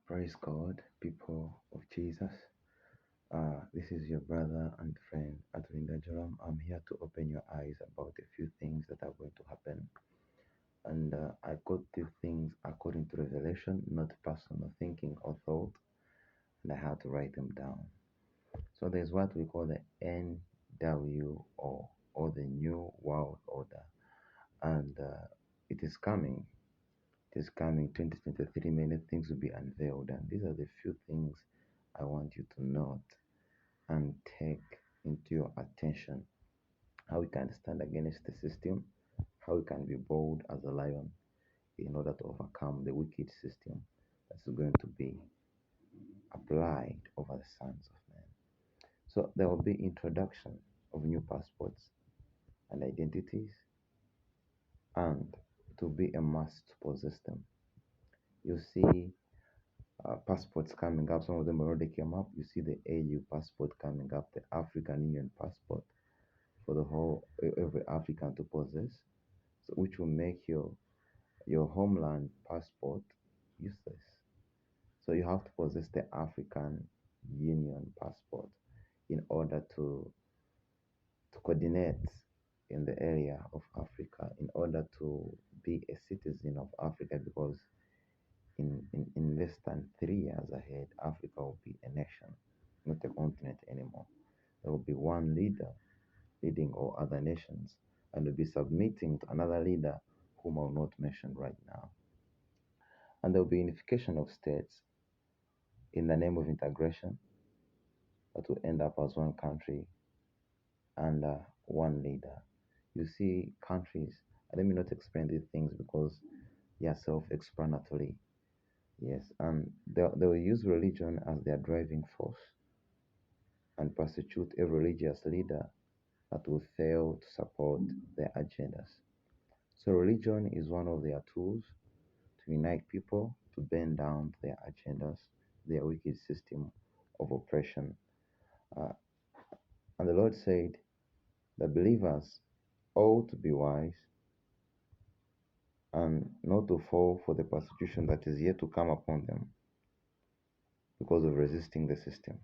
Praise God, people of Jesus. This is your brother and friend Adrinda Jerome. I'm here to open your eyes about a few things that are going to happen. And I got these things according to revelation, not personal thinking or thought, and I had to write them down. So there's what we call the NWO, or the New World Order, and it is coming. It is coming 2023. Many things will be unveiled, and these are the few things I want you to note and take into your attention. How we can stand against the system, how we can be bold as a lion in order to overcome the wicked system that's going to be applied over the sons of men. So there will be introduction of new passports and identities, and to be a must to possess them. You see passports coming up. Some of them already came up. You see the AU passport coming up, the African Union passport for the whole every African to possess, so which will make your homeland passport useless. So you have to possess the African Union passport in order to coordinate in the area of Africa, in order to be a citizen of Africa, because in less than 3 years ahead, Africa will be a nation, not a continent anymore. There will be one leader leading all other nations, and will be submitting to another leader whom I will not mention right now. And there will be unification of states in the name of integration that will end up as one country under one leader. You see, countries, let me not explain these things because they are self explanatory. Yes, and they will use religion as their driving force and persecute a religious leader that will fail to support their agendas. So, religion is one of their tools to unite people, to bend down their agendas, their wicked system of oppression. Uh, and the Lord said, the believers ought to be wise and not to fall for the persecution that is yet to come upon them because of resisting the system.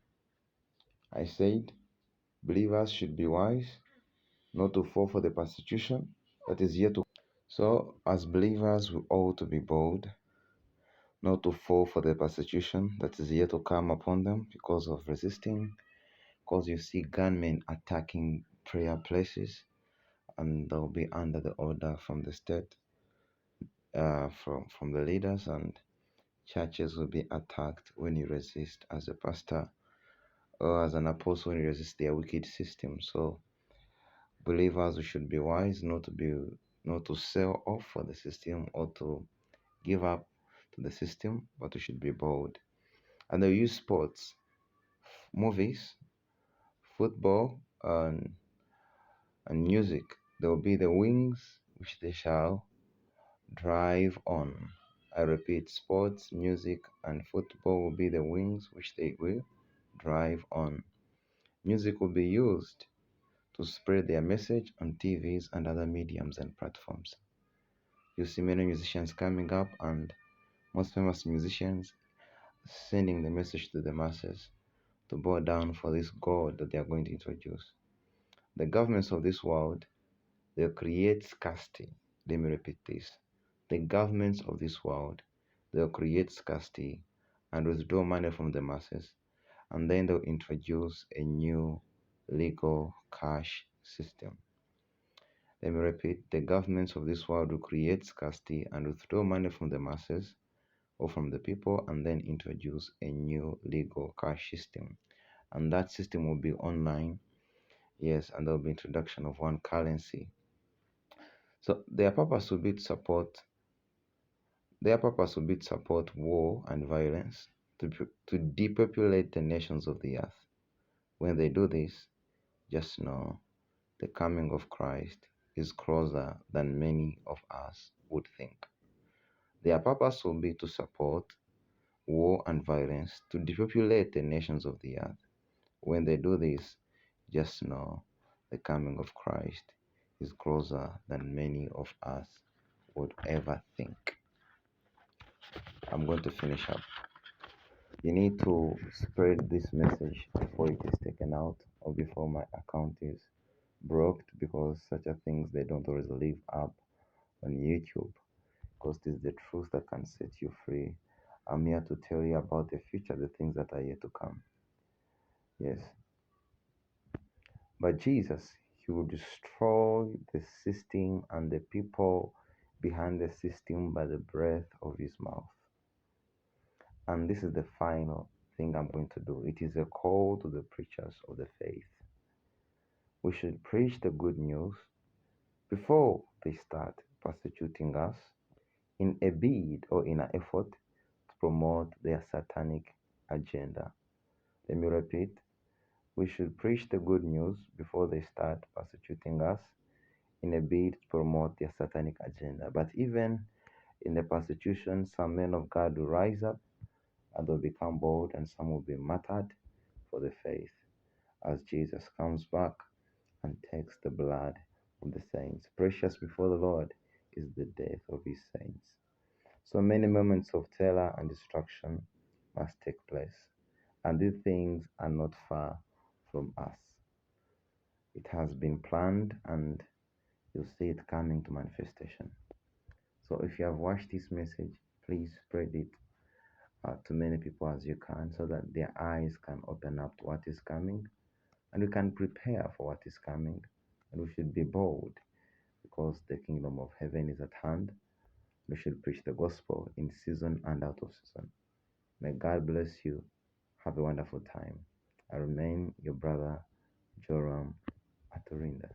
I said, believers should be wise not to fall for the persecution that is yet to. So, as believers, we ought to be bold not to fall for the persecution that is yet to come upon them because of resisting. Because you see gunmen attacking prayer places, and they'll be under the order from the state, from the leaders, and churches will be attacked when you resist as a pastor or as an apostle when you resist their wicked system. So believers, we should be wise not to sell off for the system or to give up to the system, but we should be bold. And they use sports, movies, football, and music. There will be the wings which they shall drive on. I repeat, sports, music, and football will be the wings which they will drive on. Music will be used to spread their message on TVs and other mediums and platforms. You see many musicians coming up, and most famous musicians sending the message to the masses to bow down for this God that they are going to introduce. The governments of this world, they'll create scarcity. Let me repeat this. The governments of this world, they'll create scarcity and withdraw money from the masses, and then they'll introduce a new legal cash system. Let me repeat, the governments of this world will create scarcity and withdraw money from the masses or from the people, and then introduce a new legal cash system. And that system will be online, yes, and there will be introduction of one currency. So their purpose will be to support war and violence, to depopulate the nations of the earth. When they do this, just know the coming of Christ is closer than many of us would think. Their purpose will be to support war and violence, to depopulate the nations of the earth. When they do this, just know the coming of Christ is closer than many of us would ever think. I'm going to finish up. You need to spread this message before it is taken out or before my account is blocked, because such a things they don't always live up on YouTube, because this is the truth that can set you free. I'm here to tell you about the future, the things that are yet to come. Yes. But Jesus, he will destroy the system and the people behind the system by the breath of his mouth. And this is the final thing I'm going to do. It is a call to the preachers of the faith. We should preach the good news before they start persecuting us in a bid or in an effort to promote their satanic agenda. Let me repeat. We should preach the good news before they start persecuting us in a bid to promote their satanic agenda. But even in the persecution, some men of God will rise up and they'll become bold, and some will be martyred for the faith as Jesus comes back and takes the blood of the saints. Precious before the Lord is the death of his saints. So many moments of terror and destruction must take place, and these things are not far from us. It has been planned, and you'll see it coming to manifestation. So if you have watched this message, please spread it to many people as you can, so that their eyes can open up to what is coming, and we can prepare for what is coming. And we should be bold, because the kingdom of heaven is at hand. We should preach the gospel in season and out of season. May God bless you. Have a wonderful time. I remain your brother, Joram Aturinda.